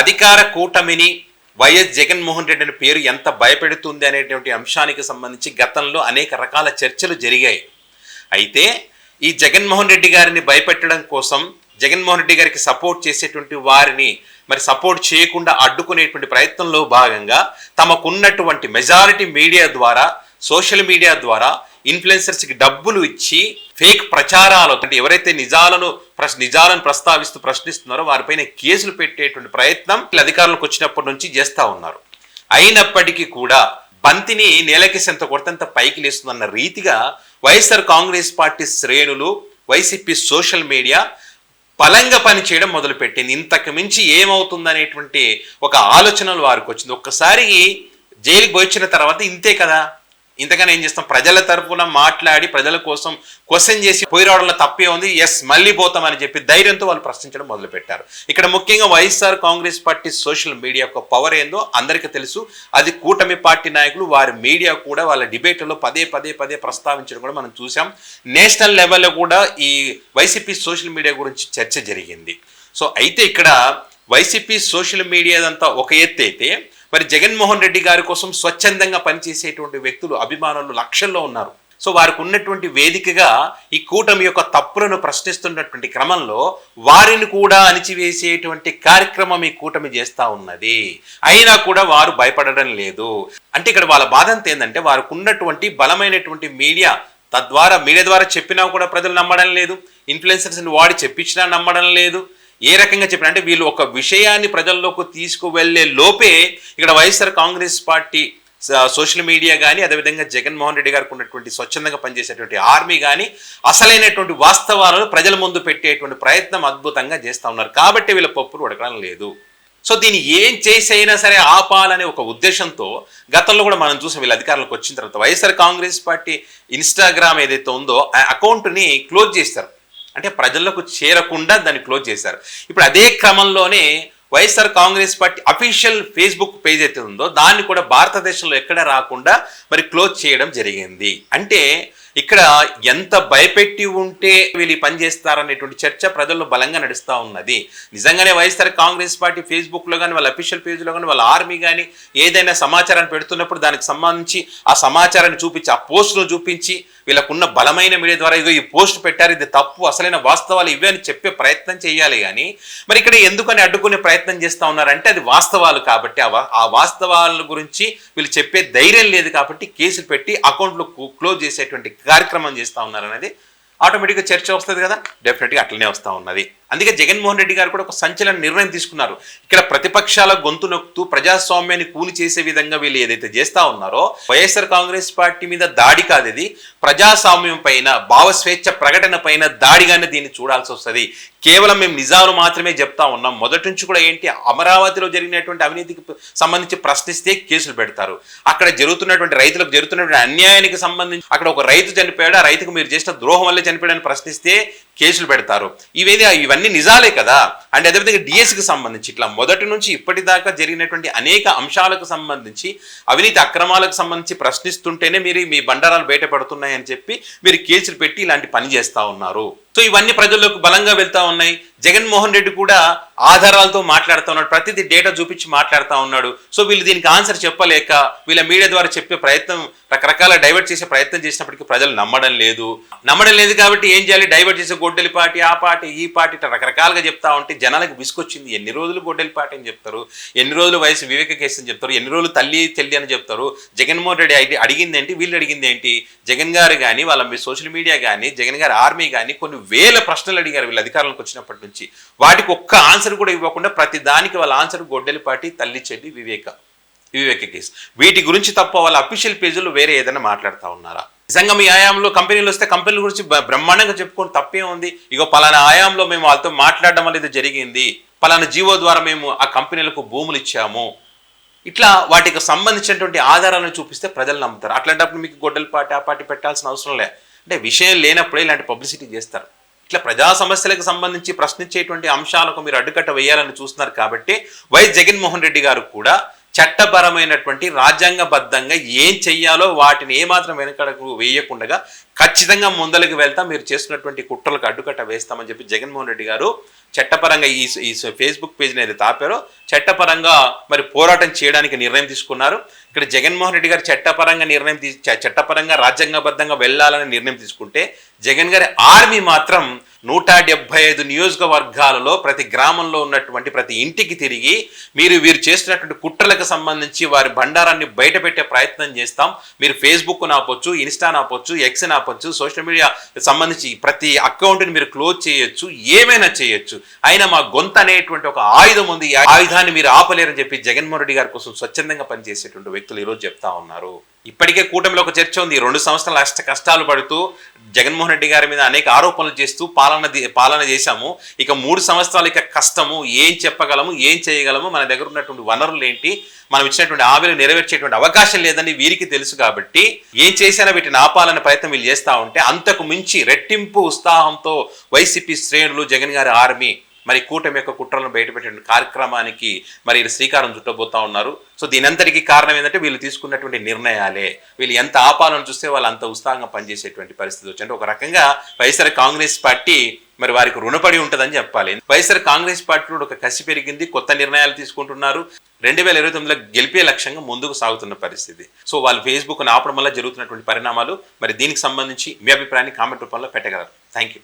అధికార కూటమిని వైఎస్ జగన్మోహన్ రెడ్డి అనే పేరు ఎంత భయపెడుతుంది అనేటువంటి అంశానికి సంబంధించి గతంలో అనేక రకాల చర్చలు జరిగాయి. అయితే ఈ జగన్మోహన్ రెడ్డి గారిని భయపెట్టడం కోసం జగన్మోహన్ రెడ్డి గారికి సపోర్ట్ చేసేటువంటి వారిని మరి సపోర్ట్ చేయకుండా అడ్డుకునేటువంటి ప్రయత్నంలో భాగంగా తమకున్నటువంటి మెజారిటీ మీడియా ద్వారా, సోషల్ మీడియా ద్వారా ఇన్ఫ్లుయెన్సర్స్కి డబ్బులు ఇచ్చి ఫేక్ ప్రచారాలు అంటే ఎవరైతే నిజాలను ప్రస్తావిస్తూ ప్రశ్నిస్తున్నారో వారిపైన కేసులు పెట్టేటువంటి ప్రయత్నం అధికారులకు వచ్చినప్పటి నుంచి చేస్తూ ఉన్నారు. అయినప్పటికీ కూడా బంతిని నేలకేసేంత కొడతంత పైకి లేస్తుందన్న రీతిగా వైఎస్ఆర్ కాంగ్రెస్ పార్టీ శ్రేణులు, వైసీపీ సోషల్ మీడియా బలంగా పనిచేయడం మొదలుపెట్టింది. ఇంతకు మించి ఏమవుతుందనేటువంటి ఒక ఆలోచనలు వారికి వచ్చింది. ఒక్కసారి జైలుకి వచ్చిన తర్వాత ఇంతే కదా, ఇంతకన్నా ఏం చేస్తాం? ప్రజల తరఫున మాట్లాడి ప్రజల కోసం క్వశ్చన్ చేసి పోయి రావడంలో తప్పే ఉంది, ఎస్ మళ్ళీ పోతామని చెప్పి ధైర్యంతో వాళ్ళు ప్రశ్నించడం మొదలుపెట్టారు. ఇక్కడ ముఖ్యంగా YSR Congress party social media యొక్క పవర్ ఏందో అందరికీ తెలుసు. అది కూటమి పార్టీ నాయకులు వారి మీడియా కూడా వాళ్ళ డిబేట్లలో పదే ప్రస్తావించడం కూడా మనం చూసాం. నేషనల్ లెవెల్లో కూడా ఈ వైసీపీ సోషల్ మీడియా గురించి చర్చ జరిగింది. సో అయితే ఇక్కడ వైసీపీ సోషల్ మీడియా అంతా ఒక ఎత్తు అయితే మరి జగన్మోహన్ రెడ్డి గారి కోసం స్వచ్ఛందంగా పనిచేసేటువంటి వ్యక్తులు, అభిమానులు లక్షల్లో ఉన్నారు. సో వారికి ఉన్నటువంటి వేదికగా ఈ కూటమి యొక్క తప్పులను ప్రశ్నిస్తున్నటువంటి క్రమంలో వారిని కూడా అణిచివేసేటువంటి కార్యక్రమం ఈ కూటమి చేస్తూ ఉన్నది. అయినా కూడా వారు భయపడడం లేదు. అంటే ఇక్కడ వాళ్ళ బాధ అంతా ఏంటంటే వారికి ఉన్నటువంటి బలమైనటువంటి మీడియా, తద్వారా మీడియా ద్వారా చెప్పినా కూడా ప్రజలు నమ్మడం లేదు, ఇన్ఫ్లుయెన్సర్స్ని వాడి చెప్పించినా నమ్మడం లేదు. ఏ రకంగా చెప్పిన అంటే వీళ్ళు ఒక విషయాన్ని ప్రజల్లోకి తీసుకువెళ్లే లోపే ఇక్కడ YSR Congress party social media కానీ, అదేవిధంగా జగన్మోహన్ రెడ్డి గారికి ఉన్నటువంటి స్వచ్ఛందంగా పనిచేసేటువంటి ఆర్మీ కానీ అసలైనటువంటి వాస్తవాలను ప్రజల ముందు పెట్టేటువంటి ప్రయత్నం అద్భుతంగా చేస్తూ ఉన్నారు. కాబట్టి వీళ్ళ పప్పులు ఉడకడం లేదు. సో దీన్ని ఏం చేసైనా సరే ఆపాలనే ఒక ఉద్దేశంతో గతంలో కూడా మనం చూసాం. వీళ్ళ అధికారులకు వచ్చిన తర్వాత వైఎస్ఆర్ కాంగ్రెస్ పార్టీ ఇన్స్టాగ్రామ్ ఏదైతే ఉందో ఆ అకౌంట్ని క్లోజ్ చేస్తారు. అంటే ప్రజలకు చేరకుండా దాన్ని క్లోజ్ చేశారు. ఇప్పుడు అదే క్రమంలోనే YSR Congress party official Facebook page అయితే ఉందో దాన్ని కూడా భారతదేశంలో ఎక్కడ రాకుండా మరి క్లోజ్ చేయడం జరిగింది. అంటే ఇక్కడ ఎంత భయపెట్టి ఉంటే వీళ్ళు పని చేస్తారనేటువంటి చర్చ ప్రజల్లో బలంగా నడుస్తూ ఉన్నది. నిజంగానే వైఎస్ఆర్ కాంగ్రెస్ పార్టీ ఫేస్బుక్లో కానీ, వాళ్ళ అఫీషియల్ పేజ్లో కానీ, వాళ్ళ ఆర్మీ కానీ ఏదైనా సమాచారాన్ని పెడుతున్నప్పుడు దానికి సంబంధించి ఆ సమాచారాన్ని చూపించి, ఆ పోస్టును చూపించి వీళ్ళకున్న బలమైన మీడియా ద్వారా ఇదో ఈ పోస్ట్ పెట్టారు, ఇది తప్పు, అసలైన వాస్తవాలు ఇవే అని చెప్పే ప్రయత్నం చేయాలి. కానీ మరి ఇక్కడ ఎందుకని అడ్డుకునే ప్రయత్నం చేస్తూ ఉన్నారంటే అది వాస్తవాలు కాబట్టి, ఆ వాస్తవాల గురించి వీళ్ళు చెప్పే ధైర్యం లేదు కాబట్టి కేసులు పెట్టి అకౌంట్లు క్లోజ్ చేసేటువంటి కార్యక్రమం చేస్తూ ఉన్నారనేది ఆటోమేటిక్గా చర్చ వస్తుంది కదా, డెఫినెట్గా అట్లనే వస్తూ ఉన్నది. అందుకే జగన్మోహన్ రెడ్డి గారు కూడా ఒక సంచలన నిర్ణయం తీసుకున్నారు. ఇక్కడ ప్రతిపక్షాల గొంతు నొక్కుతూ ప్రజాస్వామ్యాన్ని కూని చేసే విధంగా వీళ్ళు ఏదైతే చేస్తూ ఉన్నారో వైఎస్ఆర్ కాంగ్రెస్ పార్టీ మీద దాడి కాదు, ఇది ప్రజాస్వామ్యం పైన, భావస్వేచ్ఛ ప్రకటన పైన దాడిగానే దీన్ని చూడాల్సి వస్తుంది. కేవలం మేము నిజాలు మాత్రమే చెప్తా ఉన్నాం. మొదటి నుంచి కూడా ఏంటి, అమరావతిలో జరిగినటువంటి అవినీతికి సంబంధించి ప్రశ్నిస్తే కేసులు పెడతారు. అక్కడ జరుగుతున్నటువంటి రైతులకు జరుగుతున్నటువంటి అన్యాయానికి సంబంధించి అక్కడ ఒక రైతు చనిపోయాడు, ఆ రైతుకు మీరు చేసిన ద్రోహం వల్లే చనిపోయాడని ప్రశ్నిస్తే కేసులు పెడతారు. ఇవన్నీ నిజాలే కదా. అండ్ అదేవిధంగా డిఎస్సికి సంబంధించి ఇట్లా మొదటి నుంచి ఇప్పటిదాకా జరిగినటువంటి అనేక అంశాలకు సంబంధించి, అవినీతి అక్రమాలకు సంబంధించి ప్రశ్నిస్తుంటేనే మీరు మీ బండారాలు బయటపడుతున్నాయని చెప్పి మీరు కేసులు పెట్టి ఇలాంటి పని చేస్తూ ఉన్నారు. సో ఇవన్నీ ప్రజల్లోకి బలంగా వెళ్తా ఉన్నాయి. జగన్మోహన్ రెడ్డి కూడా ఆధారాలతో మాట్లాడుతూ ఉన్నాడు, ప్రతిదీ డేటా చూపించి మాట్లాడుతూ ఉన్నాడు. సో వీళ్ళు దీనికి ఆన్సర్ చెప్పలేక వీళ్ళ మీడియా ద్వారా చెప్పే ప్రయత్నం, రకరకాల డైవర్ట్ చేసే ప్రయత్నం చేసినప్పటికీ ప్రజలు నమ్మడం లేదు కాబట్టి ఏం చేయాలి, డైవర్ట్ చేసే గొడ్డలి పార్టీ, ఆ పార్టీ, ఈ పార్టీ రకరకాలుగా చెప్తా ఉంటే జనాలకు విసుకొచ్చింది. ఎన్ని రోజులు గొడ్డలి పార్టీ అని చెప్తారు, ఎన్ని రోజులు వయసు వివేక కేసు అని చెప్తారు, ఎన్ని రోజులు తల్లి చెల్లి అని చెప్తారు. జగన్మోహన్ రెడ్డి అడిగింది ఏంటి, వీళ్ళు అడిగింది ఏంటి? జగన్ గారు కానీ, వాళ్ళ సోషల్ మీడియా కానీ, జగన్ గారి ఆర్మీ కానీ కొన్ని వేల ప్రశ్నలు అడిగారు వీళ్ళ అధికారులకు వచ్చినప్పటి నుంచి. వాటికి ఒక్క ఆన్సర్ కూడా ఇవ్వకుండా ప్రతి దానికి వాళ్ళ ఆన్సర్ గొడ్డలి పార్టీ, తల్లి చెల్లి, వివేక కేసు. వీటి గురించి తప్ప వాళ్ళ అఫీషియల్ పేజీలో వేరే ఏదైనా మాట్లాడుతూ ఉన్నారా? నిజంగా మీ ఆయాంలో కంపెనీలు వస్తే కంపెనీల గురించి బ్రహ్మాండంగా చెప్పుకొని తప్పే ఉంది. ఇగో పలానా ఆయాంలో మేము వాళ్ళతో మాట్లాడడం వల్ల ఇది జరిగింది, పలానా జీవో ద్వారా మేము ఆ కంపెనీలకు భూములు ఇచ్చాము, ఇట్లా వాటికి సంబంధించినటువంటి ఆధారాలను చూపిస్తే ప్రజలు నమ్ముతారు. అట్లాంటప్పుడు మీకు గొడ్డలి పార్టీ, ఆ పార్టీ పెట్టాల్సిన అవసరం లే. అంటే విషయం లేనప్పుడే ఇలాంటి పబ్లిసిటీ చేస్తారు. ఇట్లా ప్రజా సమస్యలకు సంబంధించి ప్రశ్నించేటువంటి అంశాలకు మీరు అడ్డుకట్ట వేయాలని చూస్తున్నారు. కాబట్టి వైఎస్ జగన్మోహన్ రెడ్డి గారు కూడా చట్టపరమైనటువంటి రాజ్యాంగబద్ధంగా ఏం చెయ్యాలో వాటిని ఏమాత్రం వెనకడకు వేయకుండా ఖచ్చితంగా ముందలకి వెళ్తాం, మీరు చేస్తున్నటువంటి కుట్రలకు అడ్డుకట్ట వేస్తామని చెప్పి జగన్మోహన్ రెడ్డి గారు చట్టపరంగా ఈ ఫేస్బుక్ పేజ్ని ఏదైతే ఆపారో చట్టపరంగా మరి పోరాటం చేయడానికి నిర్ణయం తీసుకున్నారు. ఇక్కడ జగన్మోహన్ రెడ్డి గారు చట్టపరంగా రాజ్యాంగబద్ధంగా వెళ్ళాలని నిర్ణయం తీసుకుంటే జగన్ గారి ఆర్మీ మాత్రం 175 నియోజకవర్గాలలో ప్రతి గ్రామంలో ఉన్నటువంటి ప్రతి ఇంటికి తిరిగి వీరు చేస్తున్నటువంటి కుట్రలకు సంబంధించి వారి బండారాన్ని బయట పెట్టే ప్రయత్నం చేస్తాం, మీరు ఫేస్బుక్ ఆపొచ్చు, ఇన్స్టా ఆపొచ్చు, ఎక్స్ ఆపొచ్చు, సోషల్ మీడియా సంబంధించి ప్రతి అకౌంట్ని మీరు క్లోజ్ చేయొచ్చు, ఏమైనా చేయొచ్చు, అయినా మా గొంతు అనేటువంటి ఒక ఆయుధం ఉంది, ఈ ఆయుధాన్ని మీరు ఆపలేరని చెప్పి జగన్మోహన్ రెడ్డి గారి కోసం స్వచ్ఛందంగా పనిచేసేటువంటి వ్యక్తులు ఈరోజు చెప్తా ఉన్నారు. ఇప్పటికే కూటమిలో ఒక చర్చ ఉంది. 2 సంవత్సరాలు కష్టాలు పడుతూ జగన్మోహన్ రెడ్డి గారి మీద అనేక ఆరోపణలు చేస్తూ పాలన చేశాము, ఇక 3 సంవత్సరాలు ఇక కష్టము, ఏం చెప్పగలము, ఏం చేయగలము, మన దగ్గర ఉన్నటువంటి వనరులు ఏంటి, మనం ఇచ్చినటువంటి హామీలు నెరవేర్చేటువంటి అవకాశం లేదని వీరికి తెలుసు. కాబట్టి ఏం చేసినా వీటిని ఆపాలనే ప్రయత్నం వీళ్ళు చేస్తూ ఉంటే అంతకు మించి రెట్టింపు ఉత్సాహంతో వైసీపీ శ్రేణులు, జగన్ గారి ఆర్మీ మరి కూటమి యొక్క కుట్రలను బయటపెట్టే కార్యక్రమానికి మరి శ్రీకారం చుట్టబోతా ఉన్నారు. సో దీనంతటికీ కారణం ఏంటంటే వీళ్ళు తీసుకున్నటువంటి నిర్ణయాలే. వీళ్ళు ఎంత ఆపాలని చూస్తే వాళ్ళు అంత ఉత్సాహంగా పనిచేసేటువంటి పరిస్థితి వచ్చింది. ఒక రకంగా వైఎస్ఆర్ కాంగ్రెస్ పార్టీ మరి వారికి రుణపడి ఉంటుందని చెప్పాలి. వైఎస్ఆర్ కాంగ్రెస్ పార్టీలో ఒక కసి పెరిగింది, కొత్త నిర్ణయాలు తీసుకుంటున్నారు, 2029లో గెలిపే లక్ష్యంగా ముందుకు సాగుతున్న పరిస్థితి. సో వాళ్ళు ఫేస్బుక్ ఆపడం వల్ల జరుగుతున్నటువంటి పరిణామాలు మరి దీనికి సంబంధించి మీ అభిప్రాయాన్ని కామెంట్ రూపంలో పెట్టగలరు. Thank you.